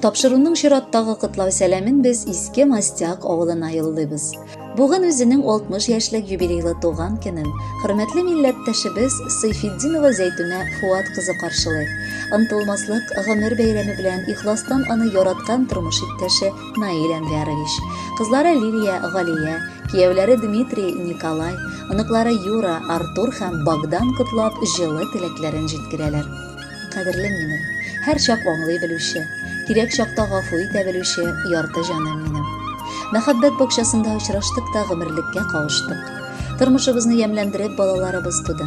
Тапшыруның чираттагы котлау сәламен без Иске Мастяк авылына юллыйбыз. Бүген үзенең 60 яшьлек юбилейлы туган көнен хөрмәтле милләттәшебез Сайфетдинова Зәйтүнә Фуат кызы каршылый. Ынтылмаслык гомер бәйрәме белән ихластан аны яраткан тормыш иптәше Наил Әнвәрович, кызлары Лилия, Галия, кияүләре Дмитрий, Николай, оныклары Юра, Артур һәм Богдан котлап җылы теләкләрен җиткерәләр. Кадерлем минем, һәр чак аңлый белүче, кирәк чакта гафу итә белүче ярты җаным минем. Мәхәббәт бакчасында очраштык та гомерлеккә кавыштык. Тормышыбызны ямьләндереп балаларыбыз туды.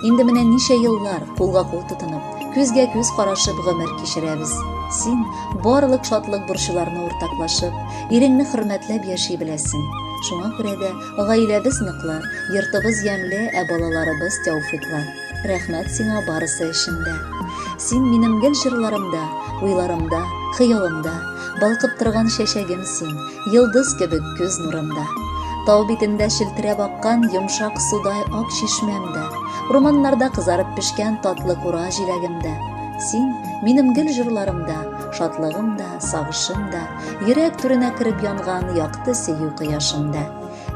Инде менә ничә еллар кулга-кул тотынып, күзгә-күз карашып гомер кичерәбез. Син барлык шатлык бурчыларны уртаклашып, иреңне хөрмәтләп яши беләсең. Шуңа күрә дә гаиләбез ныклы, йортыбыз ямьле, ә балаларыбыз тәүфыйклы. Рәхмәт сиңа барысы эшендә. Син минем гел җырларымда, уйларымда, хыялымда, балкып торган чәчәгем син, йолдыз кебек күз нурымда. Тау битендә шелтерәп аккан йомшак судай ак чишмәмдә, урманнарда кызарып пешкән татлы кура җиләгемдә. Син минем гел җырларымда, шатлыгымда, сагышымда, йөрәк түренә кереп янган якты сөю кояшымда.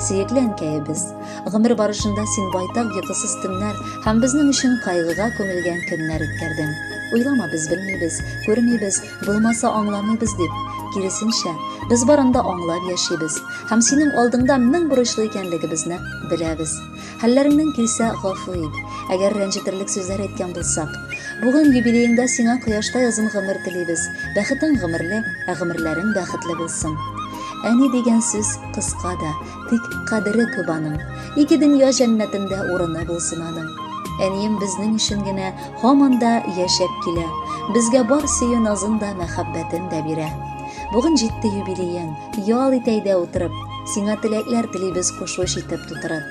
Сөекле әнкәебез, гомер барышында син байтак йокысыз төннәр һәм безнең өчен кайгыга күмелгән көннәр үткәрдең. Уйлама, без белмибез, күрмибез, булмаса аңламыйбыз дип. Киресенчә, без барында аңлап яшибез һәм синең алдыңда мең бурычлы икәнлегебезне беләбез. Хәлләреңнән килсә гафу ит, әгәр рәнҗетерлек сүзләр әйткән булсак. Бүген юбилееңдә сиңа кояштай озын гомер телибез. Бәхетең гомерле, ә гомерләрең бәхетле булсын. Әни дигән сүз кыска да, тик кадере күп аның. Ике дөнья җәннәтендә урыны булсын аның. Әнием безнең өчен генә һаман да яшәп килә. Безгә бар сөю назын да, мәхәббәтен дә бирә. Бүген җитте юбилеең, ял ит әйдә утырып, сиңа теләкләр телибез кушуш итеп тутырып.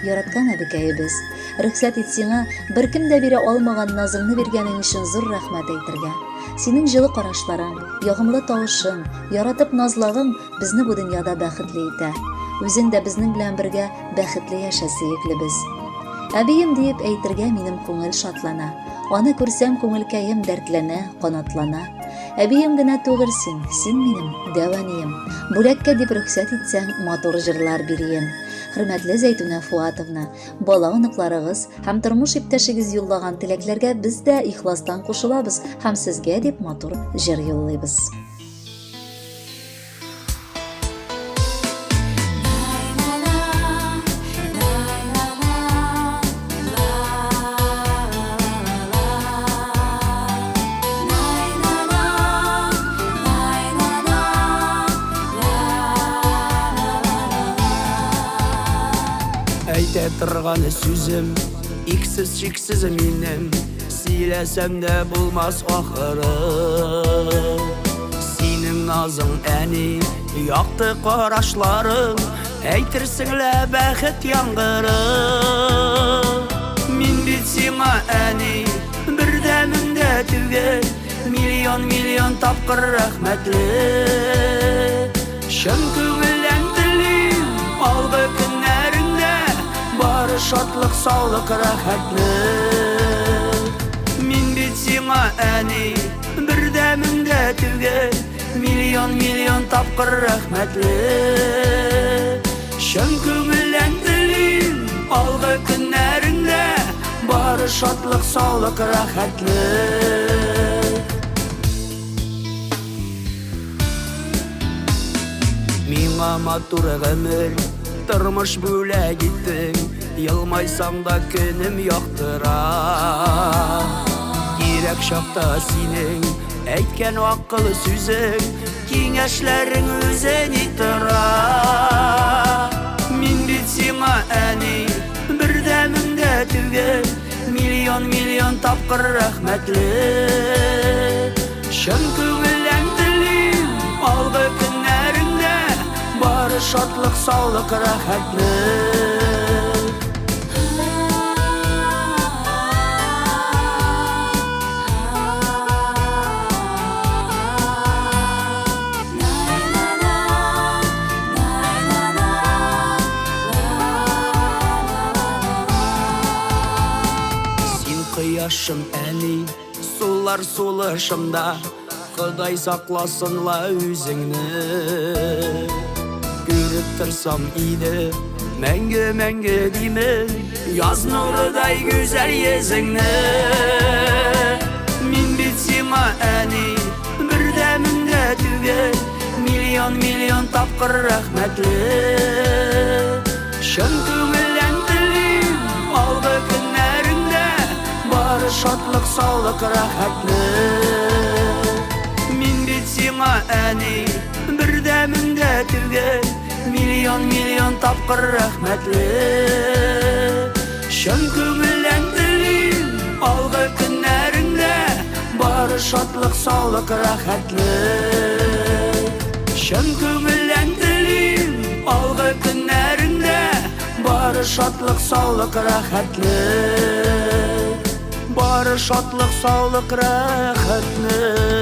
Яраткан әбекәебез, рөхсәт ит сиңа беркем дә бирә алмаган назыңны биргәнең өчен зур рәхмәт әйтергә. Синең җылы карашларың, ягымлы тавышың, яратып назлагың безне бу дөньяда бәхетле итә. Үзең дә безнең белән бергә бәхетле яшә сөеклебез. Әбием диеп әйтергә минем күңел шатлана. Аны күрсәм күңелкәем дәртләнә, канатлана. Әбием генә түгел син минем дәванием. Бүләккә дип рөхсәт итсәң, матур җырлар бирәм. Хөрмәтле Зәйтүнә Фуатовна, бала оныкларыгыз һәм тормыш иптәшегез юллаган теләкләргә без дә ихластан кушылабыз һәм сезгә дип матур җыр юллыйбыз. Әйтә торган сүзем, иксез чиксез минем, сөйләсәм дә булмас ахыры. Синең назың әни, якты карашларың, әйтерсең лә бәхет яңгыры. Мин бит сиңа әни, бердәмем дә түгел, миллион тапкыр рәхмәтле. Чын күңелдән телим, алгы көннәреңдә бары шатлык, саулык, рәхәтле. Мин бит сиңа әни, бердәмем дә түгел, миллион тапкыр рәхмәтле. Чын күңелдән телим, алгы көннәреңдә бары шатлык, саулык, рәхәтле. Миңа матур гомер, тормыш бүләк иттең, елмайсаң да көнем яктыра. Кирәк чакта синең әйткән акыллы сүзең, киңәшләрең үзен тора. Мин бит сиңа әни, бердәмем дә түгел, миллион тапкыр рәхмәтле. Чын күңелдән телим, алгы көннәреңдә бары шатлык, саулык, рәхәтле. Син кояшым әни, сулар сулышымда, Ходай сакласынла үзеңне. Күреп торсам иде, мәңге димен, яз нурыдай güzel йөзеңне. Мин бит сиңа әни, бердәмендә түгел, миллион тапкыр рәхмәтле. Шын күңелдән телим, алгы көннәреңдә бары шатлык, саулык, рәхәтле. Мин бит сиңа әни, бердәмендә түгел, миллион тапкыр рәхмәтле. Шын күңелдән телим, алгы көннәреңдә бары шатлык, саулык, рәхәтле. Шын күңелдән телим, алгы көннәреңдә бары шатлык, саулык, рәхәтле. Бары шатлык, саулык, рәхәтле.